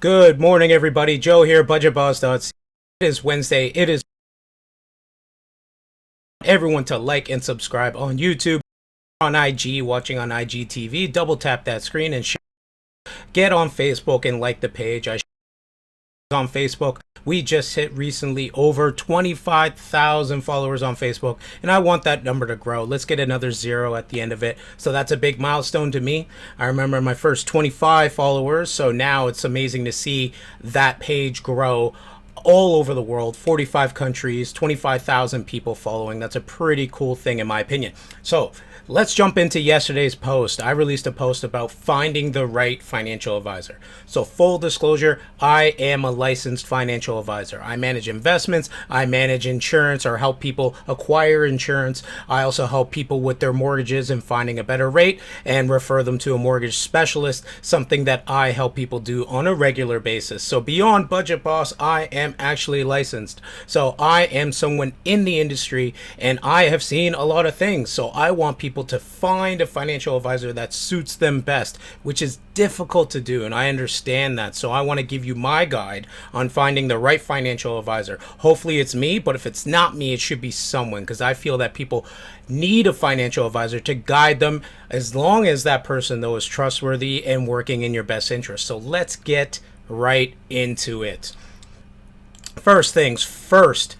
Good morning, everybody. Joe here, budgetboss.ca. It is Wednesday. It is everyone to like and subscribe on YouTube, on IG, watching on IGTV. Double tap that screen and share. Get on Facebook and like the page. On Facebook. We just hit recently over 25,000 followers on Facebook, and I want that number to grow. Let's get another 0 at the end of it. So that's a big milestone to me. I remember my first 25 followers, so now it's amazing to see that page grow all over the world, 45 countries, 25,000 people following. That's a pretty cool thing in my opinion. So let's jump into yesterday's post. I released a post about finding the right financial advisor. So full disclosure, I am a licensed financial advisor. I manage investments, I manage insurance or help people acquire insurance. I also help people with their mortgages and finding a better rate and refer them to a mortgage specialist, something that I help people do on a regular basis. So beyond Budget Boss, I am actually licensed. So I am someone in the industry and I have seen a lot of things. So I want people to find a financial advisor that suits them best, which is difficult to do, and I understand that. So I want to give you my guide on finding the right financial advisor. Hopefully it's me, but if it's not me, it should be someone, because I feel that people need a financial advisor to guide them, as long as that person though is trustworthy and working in your best interest. So let's get right into it. First things first,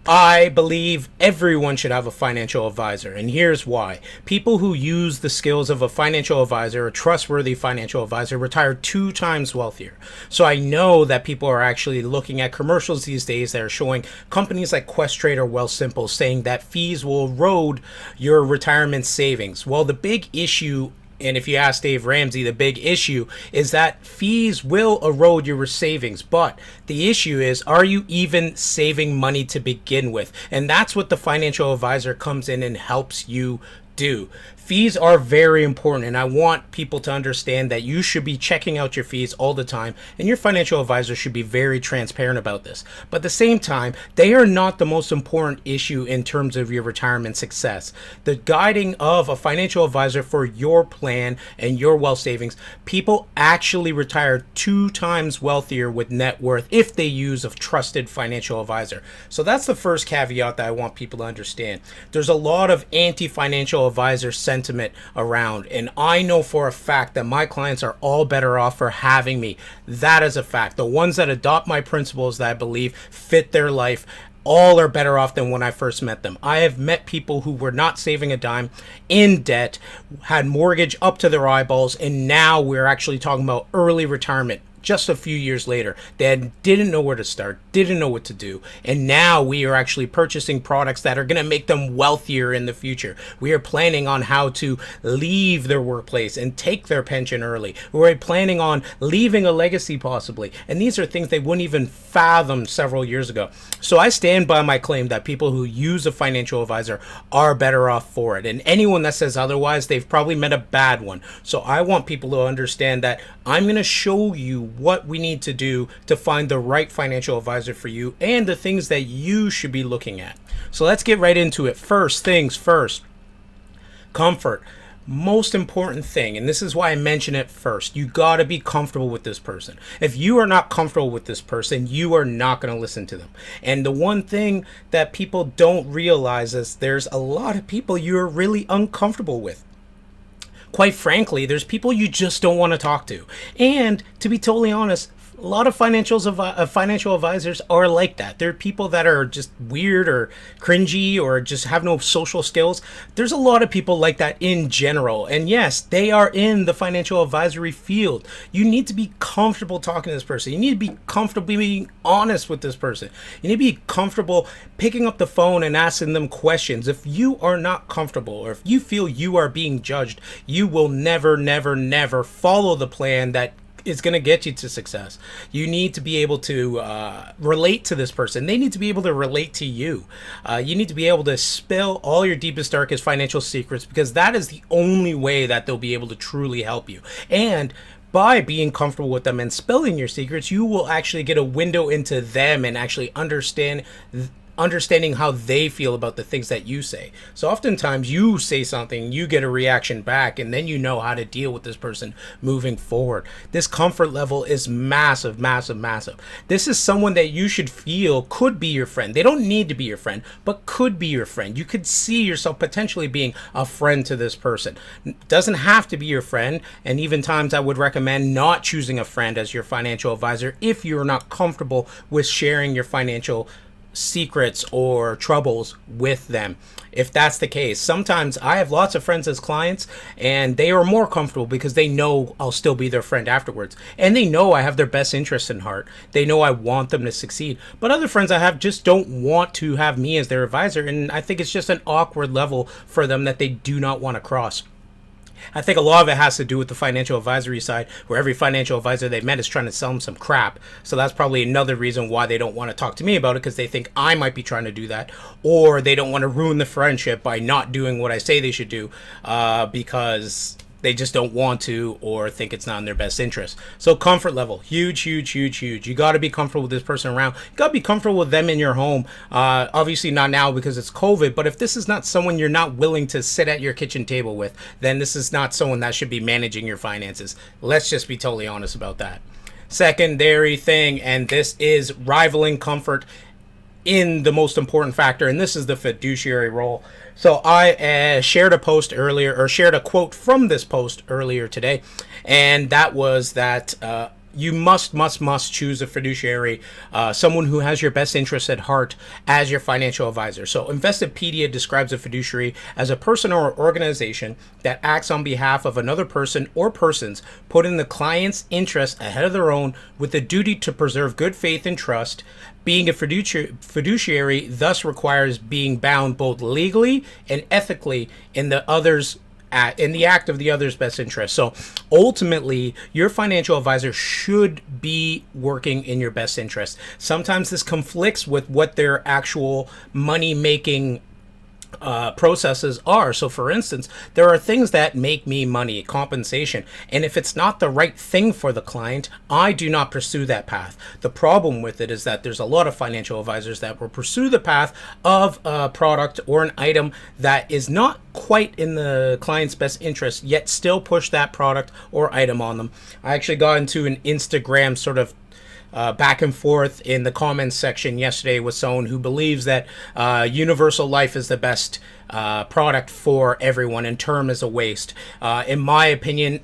I believe everyone should have a financial advisor, and here's why. People who use the skills of a financial advisor, a trustworthy financial advisor, retire 2 times wealthier. So I know that people are actually looking at commercials these days that are showing companies like Questrade or Wealthsimple saying that fees will erode your retirement savings. Well, the big issue, and if you ask Dave Ramsey, the big issue is that fees will erode your savings. But the issue is, are you even saving money to begin with? And that's what the financial advisor comes in and helps you do. Fees are very important, and I want people to understand that you should be checking out your fees all the time, and your financial advisor should be very transparent about this. But at the same time, they are not the most important issue in terms of your retirement success. The guiding of a financial advisor for your plan and your wealth savings, people actually retire 2 times wealthier with net worth if they use a trusted financial advisor. So that's the first caveat that I want people to understand. There's a lot of anti-financial advisor sentiment around, and I know for a fact that my clients are all better off for having me. That is a fact. The ones that adopt my principles that I believe fit their life, all are better off than when I first met them. I have met people who were not saving a dime, in debt, had mortgage up to their eyeballs, and now we're actually talking about early retirement. Just a few years later, they didn't know where to start, didn't know what to do, and now we are actually purchasing products that are going to make them wealthier in the future. We are planning on how to leave their workplace and take their pension early. We're planning on leaving a legacy possibly, and these are things they wouldn't even fathom several years ago. So I stand by my claim that people who use a financial advisor are better off for it, and anyone that says otherwise, they've probably met a bad one. So I want people to understand that I'm going to show you what we need to do to find the right financial advisor for you and the things that you should be looking at. So let's get right into it. First things first, comfort. Most important thing, and this is why I mention it first, you got to be comfortable with this person. If you are not comfortable with this person, you are not going to listen to them. And the one thing that people don't realize is there's a lot of people you're really uncomfortable with. Quite frankly, there's people you just don't want to talk to. And to be totally honest, a lot of financial advisors are like that. They're people that are just weird or cringy or just have no social skills. There's a lot of people like that in general. And yes, they are in the financial advisory field. You need to be comfortable talking to this person. You need to be comfortable being honest with this person. You need to be comfortable picking up the phone and asking them questions. If you are not comfortable, or if you feel you are being judged, you will never, never, never follow the plan that is going to get you to success. You need to be able to relate to this person. They need to be able to relate to you. You need to be able to spill all your deepest, darkest financial secrets, because that is the only way that they'll be able to truly help you. And by being comfortable with them and spilling your secrets, you will actually get a window into them and actually understand understanding how they feel about the things that you say. So oftentimes you say something, you get a reaction back, and then you know how to deal with this person moving forward. This comfort level is massive, massive, massive. This is someone that you should feel could be your friend. They don't need to be your friend, but could be your friend. You could see yourself potentially being a friend to this person. Doesn't have to be your friend, and even times I would recommend not choosing a friend as your financial advisor if you're not comfortable with sharing your financial secrets or troubles with them. If that's the case, sometimes I have lots of friends as clients, and they are more comfortable because they know I'll still be their friend afterwards, and they know I have their best interest in heart. They know I want them to succeed. But other friends I have just don't want to have me as their advisor, and I think it's just an awkward level for them that they do not want to cross. I think a lot of it has to do with the financial advisory side, where every financial advisor they've met is trying to sell them some crap. So that's probably another reason why they don't want to talk to me about it, because they think I might be trying to do that, or they don't want to ruin the friendship by not doing what I say they should do, because they just don't want to, or think it's not in their best interest. So comfort level, huge, huge, huge, huge. You got to be comfortable with this person around. You got to be comfortable with them in your home. Obviously not now because it's COVID, but if this is not someone you're not willing to sit at your kitchen table with, then this is not someone that should be managing your finances. Let's just be totally honest about that. Secondary thing, and this is rivaling comfort in the most important factor, and this is the fiduciary role. So I shared a post earlier, or shared a quote from this post earlier today, and that was that you must choose a fiduciary, someone who has your best interests at heart as your financial advisor. So Investopedia describes a fiduciary as a person or organization that acts on behalf of another person or persons, putting the client's interests ahead of their own with the duty to preserve good faith and trust. Being a fiduciary thus requires being bound both legally and ethically in the act of the other's best interest. So ultimately, your financial advisor should be working in your best interest. Sometimes this conflicts with what their actual money-making processes are. So for instance, there are things that make me money, compensation, and if it's not the right thing for the client, I do not pursue that path. The problem with it is that there's a lot of financial advisors that will pursue the path of a product or an item that is not quite in the client's best interest, yet still push that product or item on them. I actually got into an Instagram sort of back and forth in the comments section yesterday with someone who believes that universal life is the best product for everyone and term is a waste. In my opinion,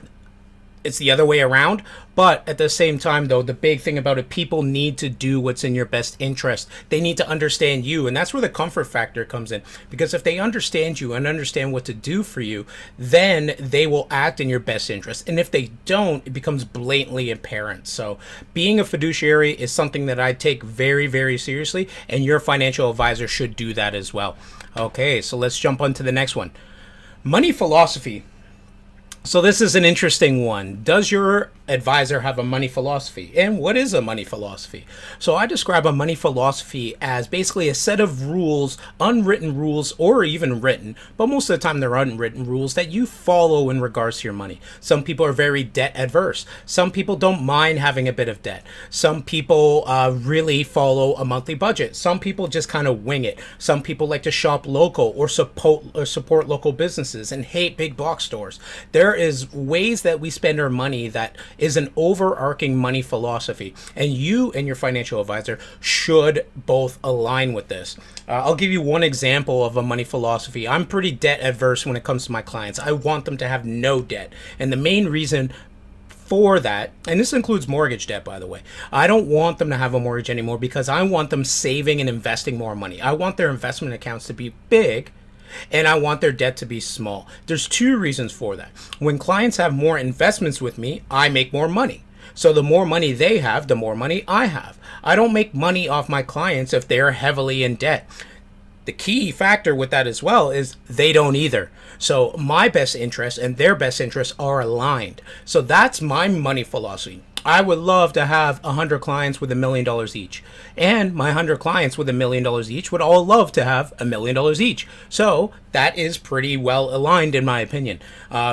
it's the other way around. But at the same time, though, the big thing about it, people need to do what's in your best interest. They need to understand you. And that's where the comfort factor comes in. Because if they understand you and understand what to do for you, then they will act in your best interest. And if they don't, it becomes blatantly apparent. So being a fiduciary is something that I take very, very seriously. And your financial advisor should do that as well. Okay, so let's jump on to the next one. Money philosophy. So this is an interesting one. Does your advisor have a money philosophy? And what is a money philosophy? So I describe a money philosophy as basically a set of rules, unwritten rules, or even written, but most of the time they're unwritten rules that you follow in regards to your money. Some people are very debt adverse. Some people don't mind having a bit of debt. Some people really follow a monthly budget. Some people just kind of wing it. Some people like to shop local or support local businesses and hate big box stores. There is ways that we spend our money that is an overarching money philosophy, and you and your financial advisor should both align with this. I'll give you one example of a money philosophy. I'm pretty debt adverse when it comes to my clients. I want them to have no debt, and the main reason for that, and this includes mortgage debt, by the way, I don't want them to have a mortgage anymore because I want them saving and investing more money. I want their investment accounts to be big, and I want their debt to be small. There's two reasons for that. When clients have more investments with me, I make more money. So the more money they have, the more money I have. I don't make money off my clients if they're heavily in debt. The key factor with that as well is they don't either. So my best interests and their best interests are aligned. So that's my money philosophy. I would love to have 100 clients with $1 million each. And my 100 clients with $1 million each would all love to have $1 million each. So that is pretty well aligned in my opinion.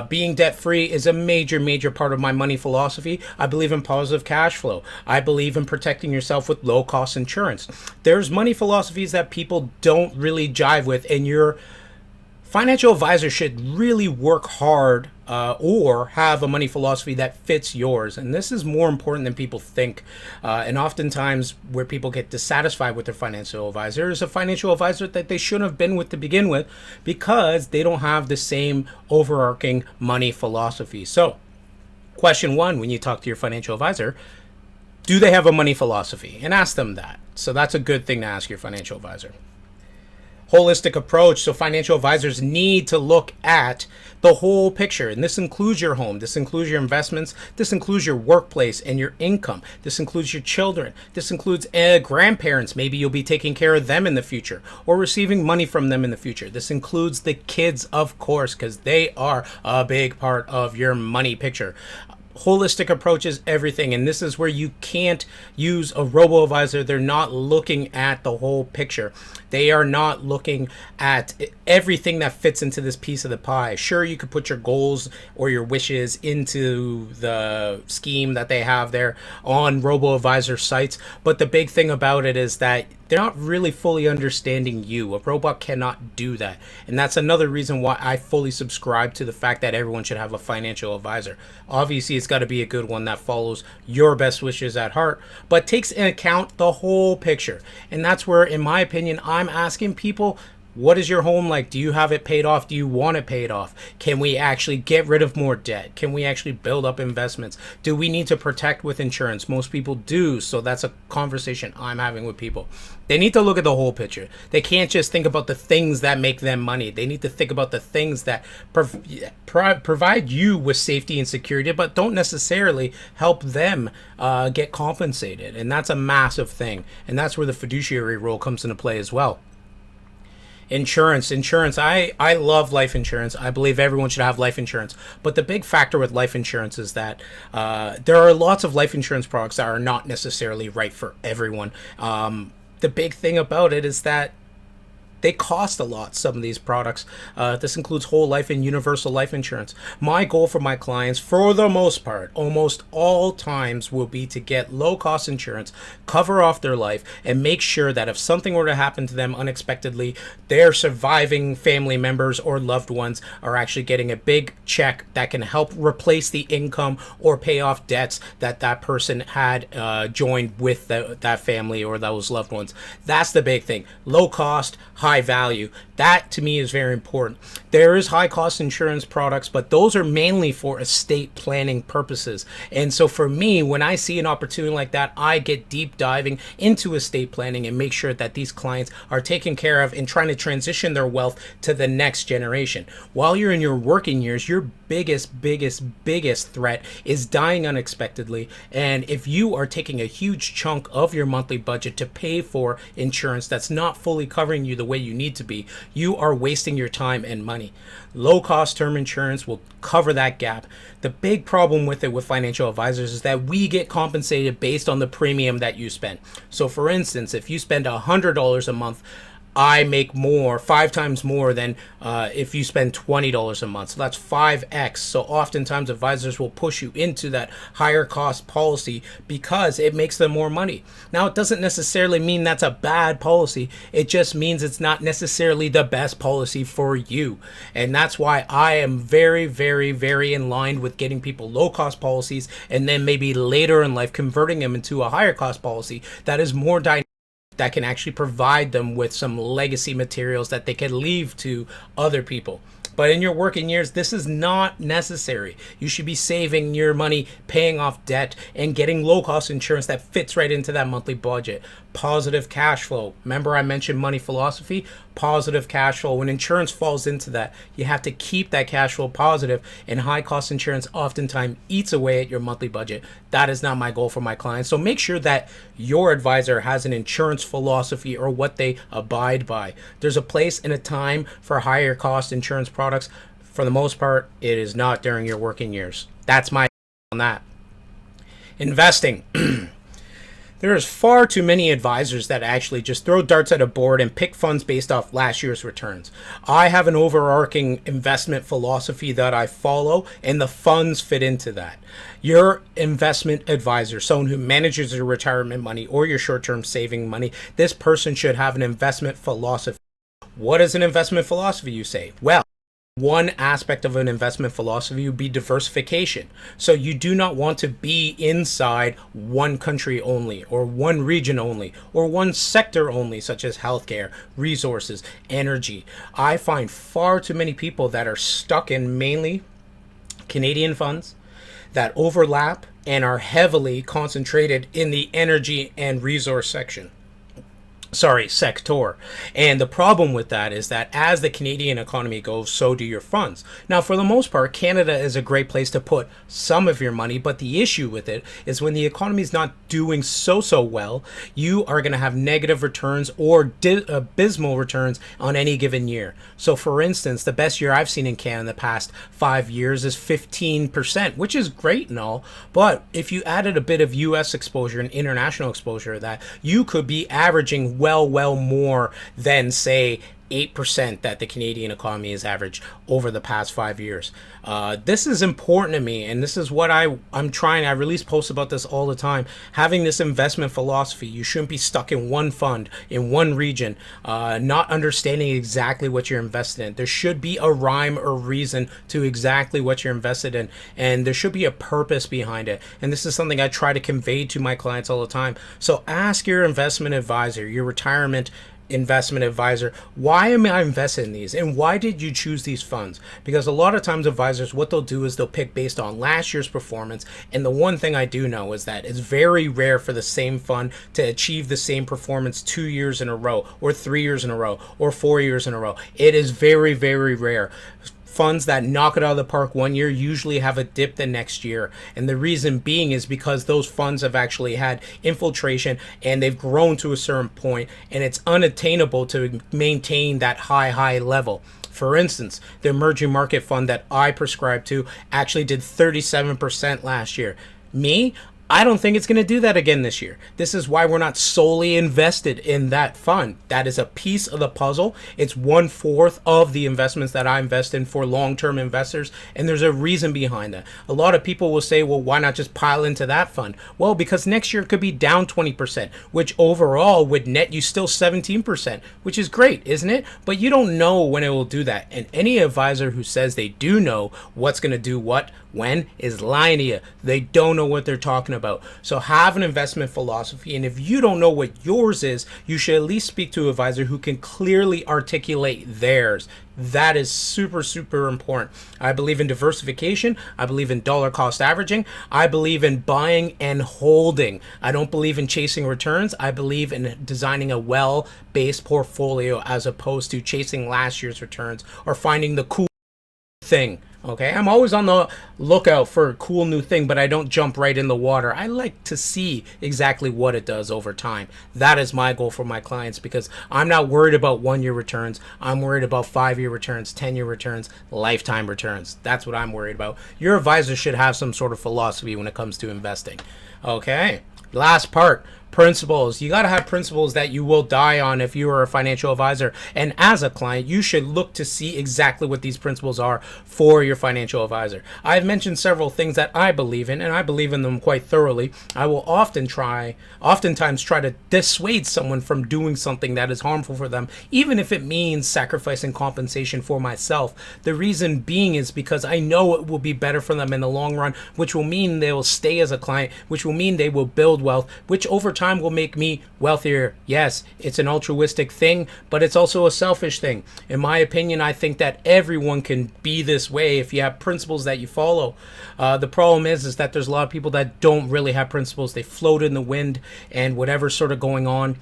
Being debt free is a major part of my money philosophy. I believe in positive cash flow. I believe in protecting yourself with low cost insurance. There's money philosophies that people don't really jive with, and your financial advisor should really work hard or have a money philosophy that fits yours. And this is more important than people think. And oftentimes where people get dissatisfied with their financial advisor is a financial advisor that they shouldn't have been with to begin with, because they don't have the same overarching money philosophy. So question one, when you talk to your financial advisor, do they have a money philosophy? And ask them that. So that's a good thing to ask your financial advisor. Holistic approach. So financial advisors need to look at the whole picture, and this includes your home, this includes your investments, this includes your workplace and your income, this includes your children, this includes grandparents. Maybe you'll be taking care of them in the future or receiving money from them in the future. This includes the kids, of course, because they are a big part of your money picture. Holistic approach is everything, and this is where you can't use a robo-advisor. They're not looking at the whole picture. They are not looking at everything that fits into this piece of the pie. Sure, you could put your goals or your wishes into the scheme that they have there on robo-advisor sites, but the big thing about it is that they're not really fully understanding you. A robot cannot do that. And that's another reason why I fully subscribe to the fact that everyone should have a financial advisor. Obviously, it's got to be a good one that follows your best wishes at heart, but takes into account the whole picture. And that's where, in my opinion, I'm asking people, what is your home like? Do you have it paid off? Do you want it paid off? Can we actually get rid of more debt? Can we actually build up investments? Do we need to protect with insurance? Most people do. So that's a conversation I'm having with people. They need to look at the whole picture. They can't just think about the things that make them money. They need to think about the things that provide you with safety and security, but don't necessarily help them get compensated. And that's a massive thing. And that's where the fiduciary role comes into play as well. Insurance. I love life insurance. I believe everyone should have life insurance. But the big factor with life insurance is that there are lots of life insurance products that are not necessarily right for everyone. The big thing about it is that they cost a lot, some of these products. This includes whole life and universal life insurance. My goal for my clients, for the most part, almost all times, will be to get low-cost insurance, cover off their life, and make sure that if something were to happen to them unexpectedly, their surviving family members or loved ones are actually getting a big check that can help replace the income or pay off debts that that person had joined with that family or those loved ones. That's the big thing. Low cost, high value. That to me is very important. There is high cost insurance products, but those are mainly for estate planning purposes. And so for me, when I see an opportunity like that, I get deep diving into estate planning and make sure that these clients are taken care of and trying to transition their wealth to the next generation. While you're in your working years, your biggest threat is dying unexpectedly. And if you are taking a huge chunk of your monthly budget to pay for insurance that's not fully covering you the way you need to be, you are wasting your time and money. Low cost term insurance will cover that gap. The big problem with it with financial advisors is that we get compensated based on the premium that you spend. So for instance, if you spend $100 a month, I make more, 5 times more than if you spend $20 a month. So that's 5x. So oftentimes advisors will push you into that higher cost policy because it makes them more money. Now, it doesn't necessarily mean that's a bad policy. It just means it's not necessarily the best policy for you. And that's why I am very in line with getting people low cost policies and then maybe later in life converting them into a higher cost policy that is more dynamic, that can actually provide them with some legacy materials that they can leave to other people. But in your working years, this is not necessary. You should be saving your money, paying off debt, and getting low-cost insurance that fits right into that monthly budget. Positive cash flow. Remember I mentioned money philosophy? Positive cash flow. When insurance falls into that, you have to keep that cash flow positive, and high-cost insurance oftentimes eats away at your monthly budget. That is not my goal for my clients. So make sure that your advisor has an insurance philosophy or what they abide by. There's a place and a time for higher cost insurance products. For the most part, it is not during your working years. That's my on that. Investing. There is far too many advisors that actually just throw darts at a board and pick funds based off last year's returns. I have an overarching investment philosophy that I follow, and the funds fit into that. Your investment advisor, someone who manages your retirement money or your short-term saving money, this person should have an investment philosophy. What is an investment philosophy, you say? Well, one aspect of an investment philosophy would be diversification. So you do not want to be inside one country only, or one region only, or one sector only, such as healthcare, resources, energy. I find far too many people that are stuck in mainly Canadian funds that overlap and are heavily concentrated in the energy and resource sector. And the problem with that is that as the Canadian economy goes, so do your funds. Now, for the most part, Canada is a great place to put some of your money, but the issue with it is when the economy is not doing so well, you are going to have negative returns or abysmal returns on any given year. So, for instance, the best year I've seen in Canada in the past 5 years is 15%, which is great and all, but if you added a bit of U.S. exposure and international exposure to that, you could be averaging well more than, say, 8% that the Canadian economy has averaged over the past 5 years. This is important to me, and this is what I'm trying. I release posts about this all the time. Having this investment philosophy, you shouldn't be stuck in one fund, in one region, not understanding exactly what you're invested in. There should be a rhyme or reason to exactly what you're invested in, and there should be a purpose behind it. And this is something I try to convey to my clients all the time. So ask your investment advisor, your retirement investment advisor, why am I invested in these, and why did you choose these funds? Because a lot of times advisors, what they'll do is they'll pick based on last year's performance, and the one thing I do know is that it's very rare for the same fund to achieve the same performance 2 years in a row, or 3 years in a row, or 4 years in a row. It is very rare. Funds that knock it out of the park one year usually have a dip the next year. And the reason being is because those funds have actually had infiltration and they've grown to a certain point, and it's unattainable to maintain that high level. For instance, the emerging market fund that I prescribe to actually did 37% last year. I don't think it's going to do that again this year. This is why we're not solely invested in that fund. That is a piece of the puzzle. It's 1/4 of the investments that I invest in for long-term investors, and there's a reason behind that. A lot of people will say, well, why not just pile into that fund? Well, because next year it could be down 20%, which overall would net you still 17%, which is great, isn't it? But you don't know when it will do that. And any advisor who says they do know what's going to do what, when, is lying to you. They don't know what they're talking about. So have an investment philosophy, and if you don't know what yours is, you should at least speak to an advisor who can clearly articulate theirs. That is super important. I believe in diversification. I believe in dollar cost averaging. I believe in buying and holding. I don't believe in chasing returns. I believe in designing a well-based portfolio as opposed to chasing last year's returns or finding the cool thing. Okay, I'm always on the lookout for a cool new thing, but I don't jump right in the water. I like to see exactly what it does over time. That is my goal for my clients, because I'm not worried about 1-year returns. I'm worried about 5-year returns, 10-year returns, lifetime returns. That's what I'm worried about. Your advisor should have some sort of philosophy when it comes to investing. Okay, last part. Principles. You got to have principles that you will die on if you are a financial advisor. And as a client, you should look to see exactly what these principles are for your financial advisor. I've mentioned several things that I believe in, and I believe in them quite thoroughly. I will oftentimes try to dissuade someone from doing something that is harmful for them, even if it means sacrificing compensation for myself. The reason being is because I know it will be better for them in the long run, which will mean they will stay as a client, which will mean they will build wealth, which over time will make me wealthier. Yes, it's an altruistic thing, but it's also a selfish thing. In my opinion, I think that everyone can be this way if you have principles that you follow. The problem is that there's a lot of people that don't really have principles. They float in the wind and whatever's sort of going on.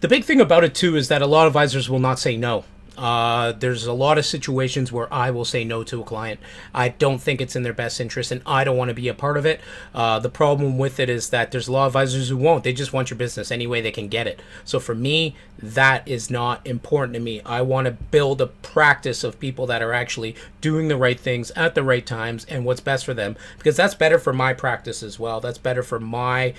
The big thing about it too is that a lot of advisors will not say no. There's a lot of situations where I will say no to a client. I don't think it's in their best interest, and I don't want to be a part of it. The problem with it is that there's a lot of advisors who won't. They just want your business any way they can get it. So for me, that is not important to me. I want to build a practice of people that are actually doing the right things at the right times and what's best for them, because that's better for my practice as well. That's better for my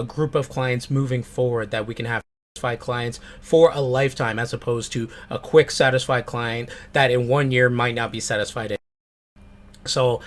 group of clients moving forward, that we can have satisfied clients for a lifetime, as opposed to a quick satisfied client that in 1 year might not be satisfied. So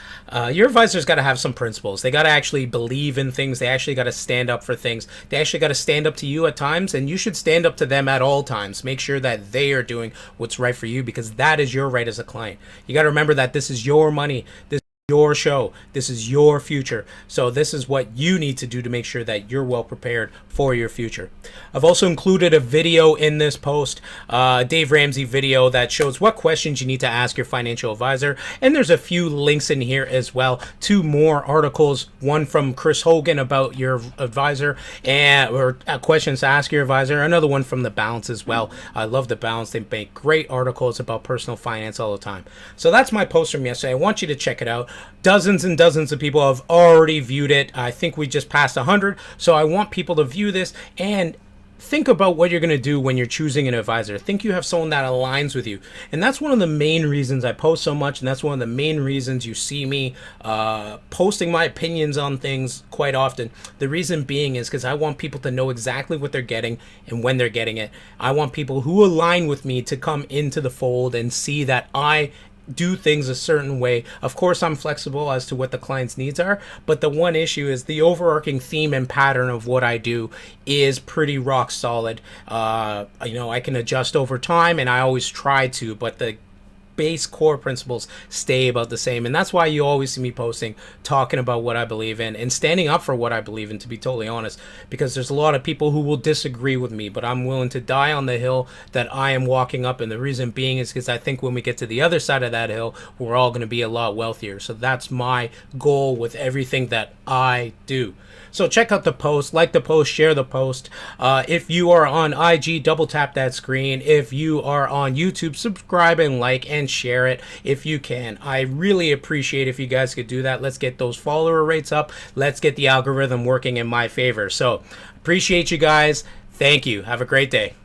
your advisor's got to have some principles. They got to actually believe in things. They actually got to stand up for things. They actually got to stand up to you at times, and you should stand up to them at all times. Make sure that they are doing what's right for you, because that is your right as a client. You got to remember that this is your money. This is your show. This is your future. So this is what you need to do to make sure that you're well prepared for your future. I've also included a video in this post, Dave Ramsey video, that shows what questions you need to ask your financial advisor. And there's a few links in here as well, 2 more articles, one from Chris Hogan about your advisor, or questions to ask your advisor, another one from The Balance as well. I love The Balance. They make great articles about personal finance all the time. So that's my post from yesterday. I want you to check it out. Dozens and dozens of people have already viewed it. I think we just passed 100. So I want people to view this and think about what you're going to do when you're choosing an advisor. Think you have someone that aligns with you. And that's one of the main reasons I post so much. And that's one of the main reasons you see me posting my opinions on things quite often. The reason being is because I want people to know exactly what they're getting and when they're getting it. I want people who align with me to come into the fold and see that I do things a certain way. Of course, I'm flexible as to what the client's needs are, but the one issue is the overarching theme and pattern of what I do is pretty rock solid. I can adjust over time, and I always try to, but the base core principles stay about the same. And that's why you always see me posting, talking about what I believe in and standing up for what I believe in, to be totally honest, because there's a lot of people who will disagree with me, but I'm willing to die on the hill that I am walking up. And the reason being is because I think when we get to the other side of that hill, we're all going to be a lot wealthier. So that's my goal with everything that I do. So check out the post, like the post, share the post. If you are on IG, double tap that screen. If you are on YouTube, subscribe and like and share it if you can. I really appreciate if you guys could do that. Let's get those follower rates up. Let's get the algorithm working in my favor. So appreciate you guys. Thank you. Have a great day.